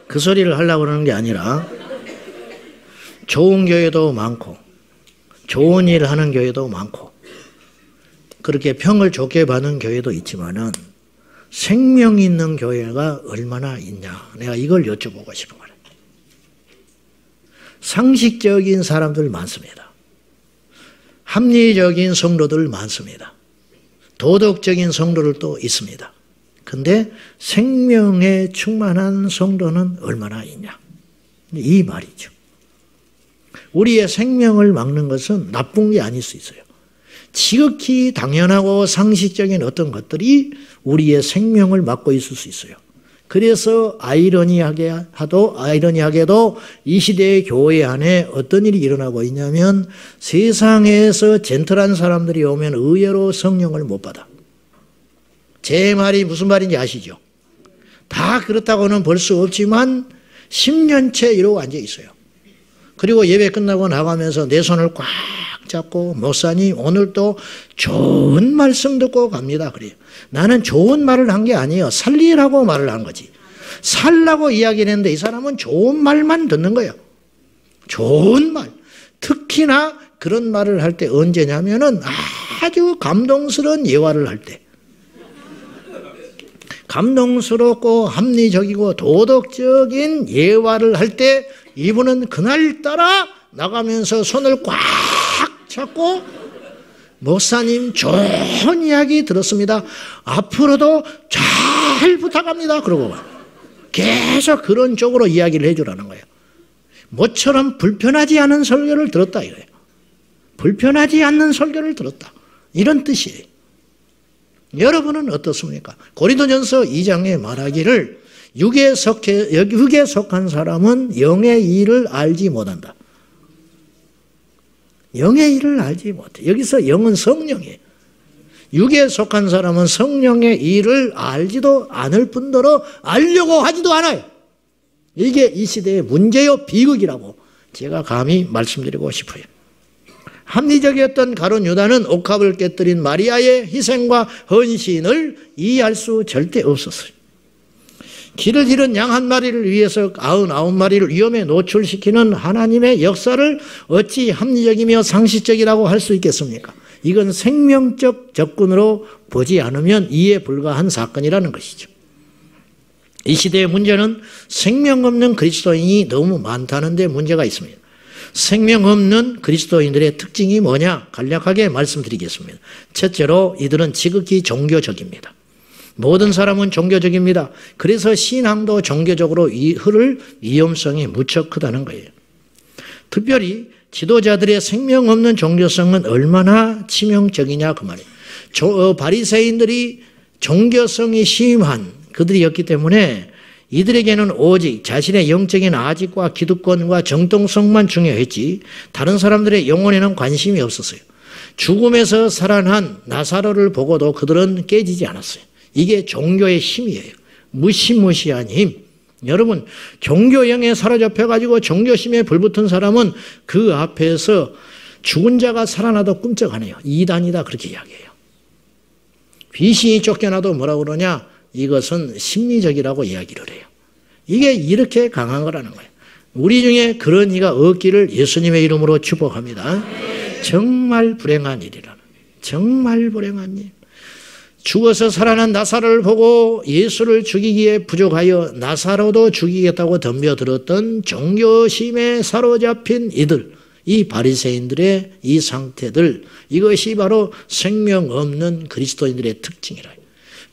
[SPEAKER 1] 그 소리를 하려고 그러는 게 아니라 좋은 교회도 많고 좋은 일을 하는 교회도 많고 그렇게 평을 좋게 받는 교회도 있지만은 생명 있는 교회가 얼마나 있냐. 내가 이걸 여쭤보고 싶은 거예요. 상식적인 사람들 많습니다. 합리적인 성도들 많습니다. 도덕적인 성도들 또 있습니다. 근데 생명에 충만한 성도는 얼마나 있냐. 이 말이죠. 우리의 생명을 막는 것은 나쁜 게 아닐 수 있어요. 지극히 당연하고 상식적인 어떤 것들이 우리의 생명을 막고 있을 수 있어요. 그래서 아이러니하게도 이 시대의 교회 안에 어떤 일이 일어나고 있냐면 세상에서 젠틀한 사람들이 오면 의외로 성령을 못 받아. 제 말이 무슨 말인지 아시죠? 다 그렇다고는 볼 수 없지만 10년째 이러고 앉아 있어요. 그리고 예배 끝나고 나가면서 내 손을 꽉 잡고 목사님 오늘 또 좋은 말씀 듣고 갑니다. 그래요. 나는 좋은 말을 한 게 아니에요. 살리라고 말을 한 거지. 살라고 이야기를 했는데 이 사람은 좋은 말만 듣는 거예요. 좋은 말. 특히나 그런 말을 할 때 언제냐면은 아주 감동스러운 예화를 할 때. 감동스럽고 합리적이고 도덕적인 예화를 할 때 이분은 그날따라 나가면서 손을 꽉 잡고 목사님 좋은 이야기 들었습니다. 앞으로도 잘 부탁합니다. 그러고 계속 그런 쪽으로 이야기를 해주라는 거예요. 모처럼 불편하지 않은 설교를 들었다 이거예요. 불편하지 않는 설교를 들었다. 이런 뜻이에요. 여러분은 어떻습니까? 고린도전서 2장에 말하기를 육에 속한 사람은 영의 일을 알지 못한다. 영의 일을 알지 못해. 여기서 영은 성령이에요. 육에 속한 사람은 성령의 일을 알지도 않을 뿐더러 알려고 하지도 않아요. 이게 이 시대의 문제요 비극이라고 제가 감히 말씀드리고 싶어요. 합리적이었던 가룟 유다는 옥합을 깨뜨린 마리아의 희생과 헌신을 이해할 수 절대 없었어요. 길을 잃은 양 한 마리를 위해서 99마리를 위험에 노출시키는 하나님의 역사를 어찌 합리적이며 상식적이라고 할 수 있겠습니까? 이건 생명적 접근으로 보지 않으면 이해 불가한 사건이라는 것이죠. 이 시대의 문제는 생명 없는 그리스도인이 너무 많다는 데 문제가 있습니다. 생명 없는 그리스도인들의 특징이 뭐냐? 간략하게 말씀드리겠습니다. 첫째로 이들은 지극히 종교적입니다. 모든 사람은 종교적입니다. 그래서 신앙도 종교적으로 흐를 위험성이 무척 크다는 거예요. 특별히 지도자들의 생명 없는 종교성은 얼마나 치명적이냐 그 말이에요. 바리새인들이 종교성이 심한 그들이었기 때문에 이들에게는 오직 자신의 영적인 아직과 기득권과 정통성만 중요했지 다른 사람들의 영혼에는 관심이 없었어요. 죽음에서 살아난 나사로를 보고도 그들은 깨지지 않았어요. 이게 종교의 힘이에요. 무시무시한 힘. 여러분, 종교형에 사로잡혀가지고 종교심에 불붙은 사람은 그 앞에서 죽은 자가 살아나도 꿈쩍 안 해요. 이단이다 그렇게 이야기해요. 귀신이 쫓겨나도 뭐라고 그러냐? 이것은 심리적이라고 이야기를 해요. 이게 이렇게 강한 거라는 거예요. 우리 중에 그런 이가 없기를 예수님의 이름으로 축복합니다. 정말 불행한 일이라는 거예요. 정말 불행한 일. 죽어서 살아난 나사로를 보고 예수를 죽이기에 부족하여 나사로도 죽이겠다고 덤벼들었던 종교심에 사로잡힌 이들, 이 바리새인들의 이 상태들, 이것이 바로 생명 없는 그리스도인들의 특징이라.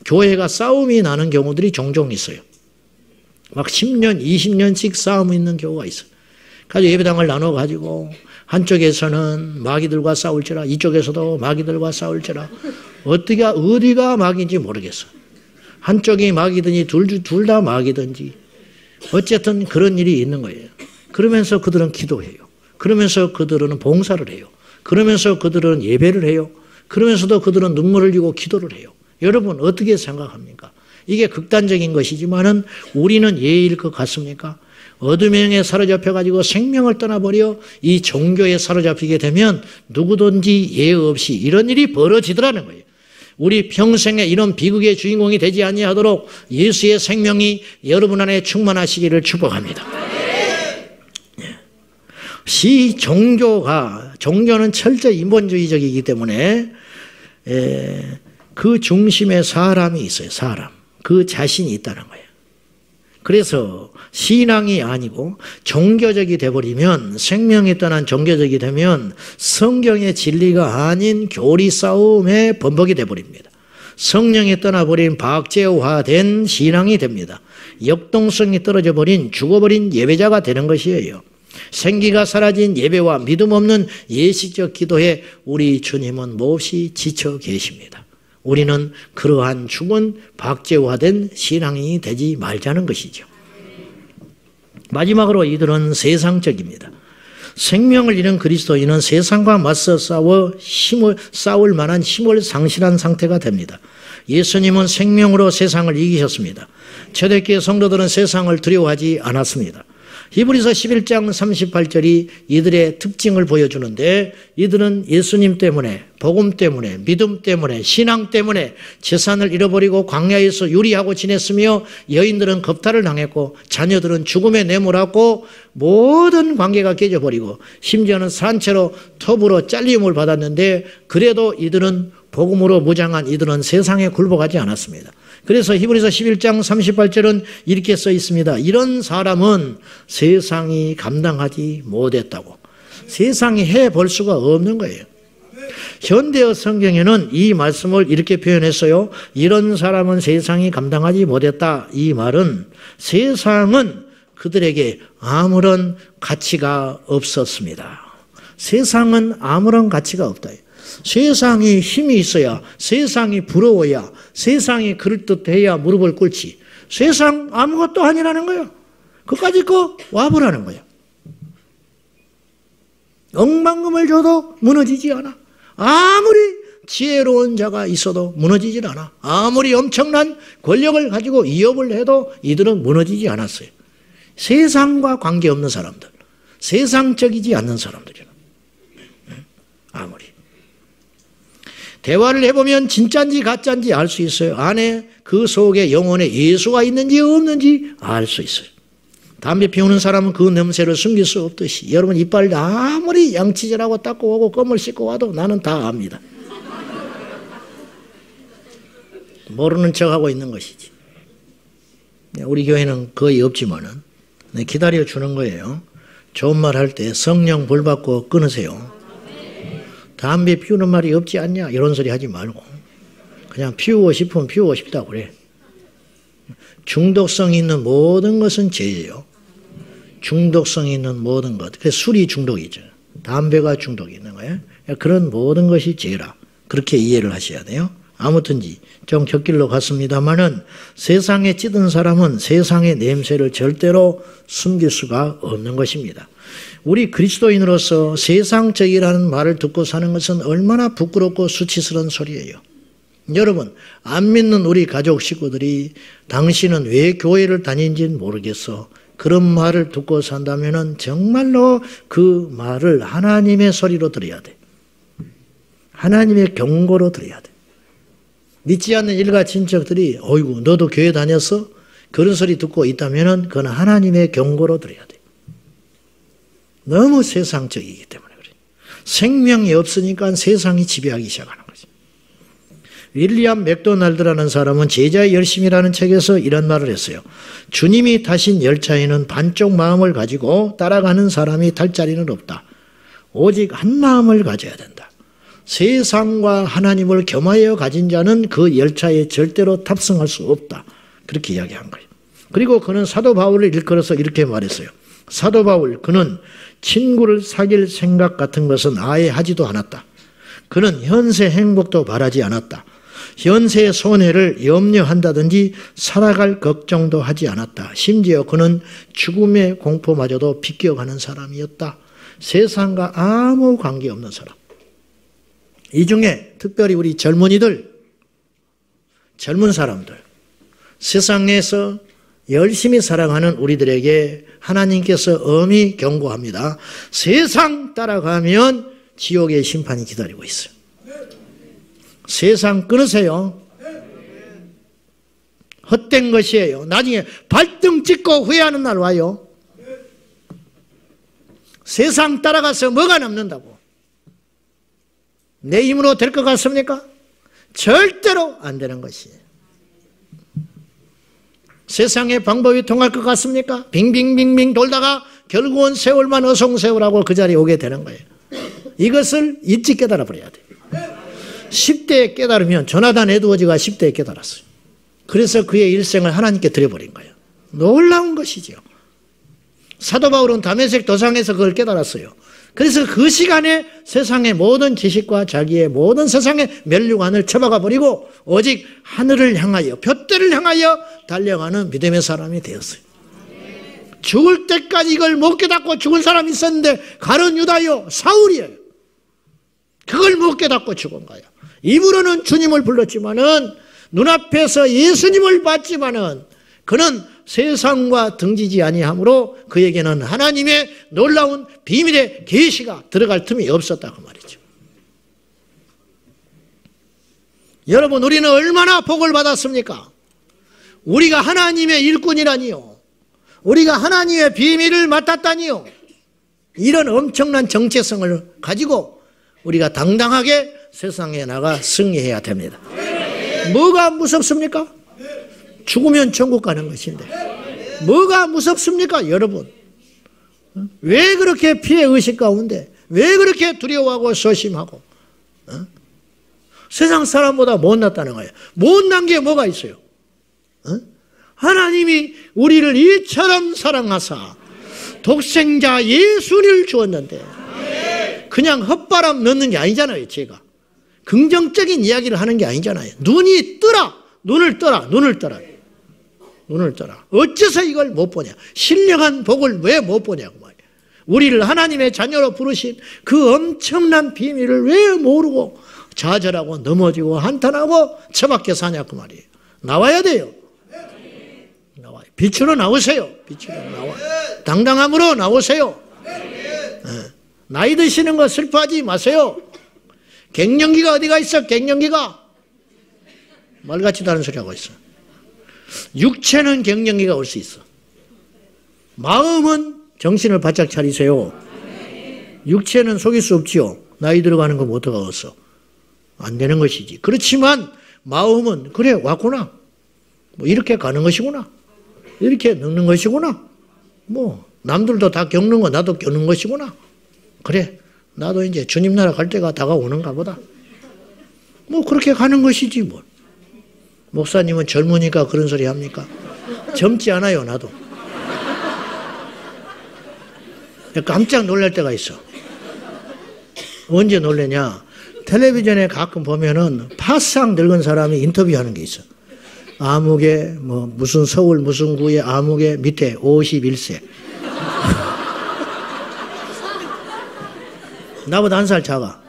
[SPEAKER 1] 교회가 싸움이 나는 경우들이 종종 있어요. 막 10년, 20년씩 싸움이 있는 경우가 있어요. 그래서 예배당을 나눠가지고 한쪽에서는 마귀들과 싸울지라 이쪽에서도 마귀들과 싸울지라 어디가 마귀인지 모르겠어. 한쪽이 마귀든지 둘 다 마귀든지 어쨌든 그런 일이 있는 거예요. 그러면서 그들은 기도해요. 그러면서 그들은 봉사를 해요. 그러면서 그들은 예배를 해요. 그러면서도 그들은 눈물을 흘리고 기도를 해요. 여러분 어떻게 생각합니까? 이게 극단적인 것이지만은 우리는 예일 것 같습니까? 어둠에 사로잡혀가지고 생명을 떠나버려 이 종교에 사로잡히게 되면 누구든지 예의 없이 이런 일이 벌어지더라는 거예요. 우리 평생에 이런 비극의 주인공이 되지 아니하도록 예수의 생명이 여러분 안에 충만하시기를 축복합니다. 시 종교는 철저히 인본주의적이기 때문에 그 중심에 사람이 있어요. 사람. 그 자신이 있다는 거예요. 그래서 신앙이 아니고 종교적이 돼버리면 생명이 떠난 종교적이 되면 성경의 진리가 아닌 교리 싸움의 범벅이 돼버립니다. 성령이 떠나버린 박제화된 신앙이 됩니다. 역동성이 떨어져 버린 죽어버린 예배자가 되는 것이에요. 생기가 사라진 예배와 믿음 없는 예식적 기도에 우리 주님은 몹시 지쳐 계십니다. 우리는 그러한 죽은 박제화된 신앙이 되지 말자는 것이죠. 마지막으로 이들은 세상적입니다. 생명을 잃은 그리스도인은 세상과 맞서 싸울 만한 힘을 상실한 상태가 됩니다. 예수님은 생명으로 세상을 이기셨습니다. 초대교회 성도들은 세상을 두려워하지 않았습니다. 히브리서 11장 38절이 이들의 특징을 보여주는데 이들은 예수님 때문에 복음 때문에 믿음 때문에 신앙 때문에 재산을 잃어버리고 광야에서 유리하고 지냈으며 여인들은 겁탈을 당했고 자녀들은 죽음에 내몰았고 모든 관계가 깨져버리고 심지어는 산채로 톱으로 잘림을 받았는데 그래도 이들은 복음으로 무장한 이들은 세상에 굴복하지 않았습니다. 그래서 히브리서 11장 38절은 이렇게 써 있습니다. 이런 사람은 세상이 감당하지 못했다고. 세상이 해볼 수가 없는 거예요. 현대어 성경에는 이 말씀을 이렇게 표현했어요. 이런 사람은 세상이 감당하지 못했다. 이 말은 세상은 그들에게 아무런 가치가 없었습니다. 세상은 아무런 가치가 없다. 세상이 힘이 있어야, 세상이 부러워야, 세상이 그럴듯해야 무릎을 꿇지. 세상 아무것도 아니라는 거예요. 그까짓 거 와보라는 거예요. 억만금을 줘도 무너지지 않아. 아무리 지혜로운 자가 있어도 무너지질 않아. 아무리 엄청난 권력을 가지고 위협을 해도 이들은 무너지지 않았어요. 세상과 관계없는 사람들, 세상적이지 않는 사람들이라. 아무리. 대화를 해보면 진짜인지 가짜인지 알 수 있어요. 안에 그 속에 영혼에 예수가 있는지 없는지 알 수 있어요. 담배 피우는 사람은 그 냄새를 숨길 수 없듯이 여러분 이빨 아무리 양치질하고 닦고 오고 껌을 씻고 와도 나는 다 압니다. 모르는 척하고 있는 것이지. 우리 교회는 거의 없지만은 기다려주는 거예요. 좋은 말 할 때 성령 불 받고 끊으세요. 담배 피우는 말이 없지 않냐 이런 소리 하지 말고 그냥 피우고 싶으면 피우고 싶다고 그래. 중독성이 있는 모든 것은 죄예요. 중독성이 있는 모든 것. 그래서 술이 중독이죠. 담배가 중독이 있는 거예요. 그런 모든 것이 죄라. 그렇게 이해를 하셔야 돼요. 아무튼지 좀 곁길로 갔습니다마는 세상에 찌든 사람은 세상의 냄새를 절대로 숨길 수가 없는 것입니다. 우리 그리스도인으로서 세상적이라는 말을 듣고 사는 것은 얼마나 부끄럽고 수치스러운 소리예요. 여러분, 안 믿는 우리 가족 식구들이 당신은 왜 교회를 다니는지는 모르겠어. 그런 말을 듣고 산다면 정말로 그 말을 하나님의 소리로 들어야 돼. 하나님의 경고로 들어야 돼. 믿지 않는 일가 친척들이 어이구 너도 교회 다녔어? 그런 소리 듣고 있다면 그건 하나님의 경고로 들어야 돼. 너무 세상적이기 때문에 그래. 생명이 없으니까 세상이 지배하기 시작하는 거지. 윌리엄 맥도날드라는 사람은 제자의 열심이라는 책에서 이런 말을 했어요. 주님이 타신 열차에는 반쪽 마음을 가지고 따라가는 사람이 탈 자리는 없다. 오직 한 마음을 가져야 된다. 세상과 하나님을 겸하여 가진 자는 그 열차에 절대로 탑승할 수 없다. 그렇게 이야기한 거예요. 그리고 그는 사도 바울을 일컬어서 이렇게 말했어요. 사도 바울, 그는 친구를 사귈 생각 같은 것은 아예 하지도 않았다. 그는 현세 행복도 바라지 않았다. 현세의 손해를 염려한다든지 살아갈 걱정도 하지 않았다. 심지어 그는 죽음의 공포마저도 비껴가는 사람이었다. 세상과 아무 관계없는 사람. 이 중에 특별히 우리 젊은이들, 젊은 사람들, 세상에서 열심히 살아가는 우리들에게 하나님께서 엄히 경고합니다. 세상 따라가면 지옥의 심판이 기다리고 있어요. 세상 끊으세요. 헛된 것이에요. 나중에 발등 찍고 후회하는 날 와요. 세상 따라가서 뭐가 남는다고? 내 힘으로 될 것 같습니까? 절대로 안 되는 것이에요. 세상의 방법이 통할 것 같습니까? 빙빙빙빙 돌다가 결국은 세월만 어송세월하고 그 자리에 오게 되는 거예요. 이것을 일찍 깨달아 버려야 돼요. 10대에 깨달으면 조나단 에드워즈가 10대에 깨달았어요. 그래서 그의 일생을 하나님께 드려버린 거예요. 놀라운 것이죠. 사도 바울은 다메섹 도상에서 그걸 깨달았어요. 그래서 그 시간에 세상의 모든 지식과 자기의 모든 세상의 면류관을 쳐박아 버리고 오직 하늘을 향하여 둯대를 향하여 달려가는 믿음의 사람이 되었어요. 죽을 때까지 이걸 못 깨닫고 죽은 사람이 있었는데 가룟 유다요, 사울이에요. 그걸 못 깨닫고 죽은 거예요. 입으로는 주님을 불렀지만은 눈앞에서 예수님을 봤지만은 그는 세상과 등지지 아니하므로 그에게는 하나님의 놀라운 비밀의 계시가 들어갈 틈이 없었다 그 말이죠. 여러분, 우리는 얼마나 복을 받았습니까? 우리가 하나님의 일꾼이라니요. 우리가 하나님의 비밀을 맡았다니요. 이런 엄청난 정체성을 가지고 우리가 당당하게 세상에 나가 승리해야 됩니다. 뭐가 무섭습니까? 죽으면 천국 가는 것인데 뭐가 무섭습니까? 여러분, 왜 그렇게 피해의식 가운데 왜 그렇게 두려워하고 소심하고 세상 사람보다 못났다는 거예요. 못난 게 뭐가 있어요? 하나님이 우리를 이처럼 사랑하사 독생자 예수를 주었는데 그냥 헛바람 넣는 게 아니잖아요. 제가 긍정적인 이야기를 하는 게 아니잖아요. 눈을 떠라. 어째서 이걸 못 보냐? 신령한 복을 왜 못 보냐고 말이야. 우리를 하나님의 자녀로 부르신 그 엄청난 비밀을 왜 모르고 좌절하고 넘어지고 한탄하고 처박혀 사냐고 말이에요. 나와야 돼요. 나와요. 빛으로 나오세요. 빛으로 나와. 당당함으로 나오세요. 나이 드시는 거 슬퍼하지 마세요. 갱년기가 어디가 있어? 갱년기가 말 같지도 않은 소리 하고 있어. 육체는 갱년기가 올 수 있어. 마음은 정신을 바짝 차리세요. 육체는 속일 수 없지요. 나이 들어가는 거 못 들어가서 안 되는 것이지. 그렇지만 마음은 그래 왔구나. 뭐 이렇게 가는 것이구나. 이렇게 늙는 것이구나. 뭐 남들도 다 겪는 거 나도 겪는 것이구나. 그래 나도 이제 주님 나라 갈 때가 다가오는가 보다. 뭐 그렇게 가는 것이지 뭘. 목사님은 젊으니까 그런 소리 합니까? 젊지 않아요, 나도. 깜짝 놀랄 때가 있어. 언제 놀래냐? 텔레비전에 가끔 보면은 파상 늙은 사람이 인터뷰하는 게 있어. 아무개 뭐 무슨 서울 무슨 구의 아무개 밑에 51세. 나보다 한 살 작아.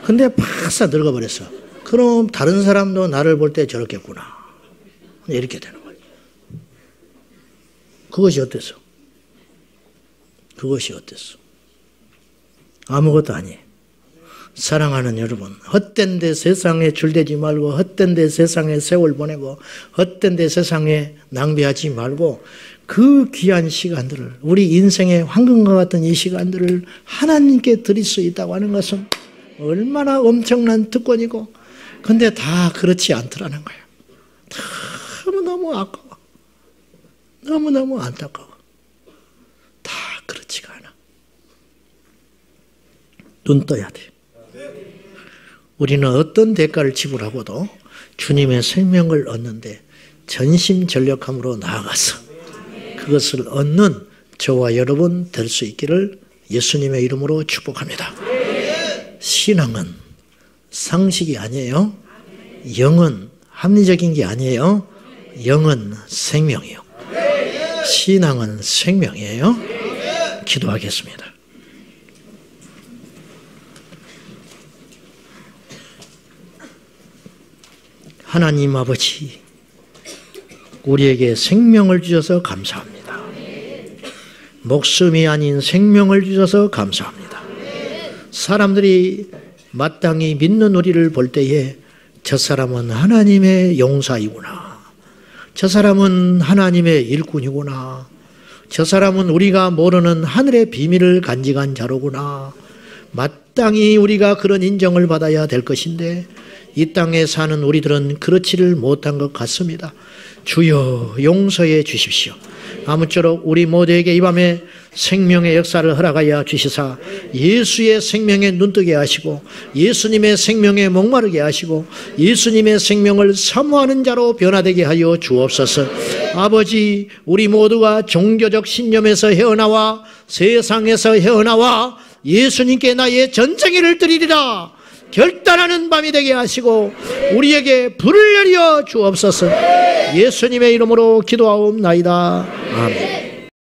[SPEAKER 1] 근데 파상 늙어버렸어. 그럼 다른 사람도 나를 볼 때 저렇겠구나. 이렇게 되는 거예요. 그것이 어땠어? 그것이 어땠어? 아무것도 아니에요. 사랑하는 여러분, 헛된 데 세상에 줄대지 말고, 헛된 데 세상에 세월 보내고, 헛된 데 세상에 낭비하지 말고, 그 귀한 시간들을, 우리 인생의 황금과 같은 이 시간들을 하나님께 드릴 수 있다고 하는 것은 얼마나 엄청난 특권이고, 근데 다 그렇지 않더라는 거예요. 너무너무 아까워. 너무너무 안타까워. 다 그렇지가 않아. 눈 떠야 돼. 우리는 어떤 대가를 지불하고도 주님의 생명을 얻는데 전심전력함으로 나아가서 그것을 얻는 저와 여러분 될 수 있기를 예수님의 이름으로 축복합니다. 신앙은 상식이 아니에요. 영은 합리적인 게 아니에요. 영은 생명이에요. 신앙은 생명이에요. 기도하겠습니다. 하나님 아버지, 우리에게 생명을 주셔서 감사합니다. 목숨이 아닌 생명을 주셔서 감사합니다. 사람들이 마땅히 믿는 우리를 볼 때에 저 사람은 하나님의 용사이구나. 저 사람은 하나님의 일꾼이구나. 저 사람은 우리가 모르는 하늘의 비밀을 간직한 자로구나. 마땅히 우리가 그런 인정을 받아야 될 것인데 이 땅에 사는 우리들은 그렇지를 못한 것 같습니다. 주여 용서해 주십시오. 아무쪼록 우리 모두에게 이 밤에 생명의 역사를 허락하여 주시사 예수의 생명에 눈뜨게 하시고 예수님의 생명에 목마르게 하시고 예수님의 생명을 사모하는 자로 변화되게 하여 주옵소서. 아버지, 우리 모두가 종교적 신념에서 헤어나와 세상에서 헤어나와 예수님께 나의 전쟁의를 드리리라 결단하는 밤이 되게 하시고 우리에게 불을 내려 주옵소서. 예수님의 이름으로 기도하옵나이다. 아멘.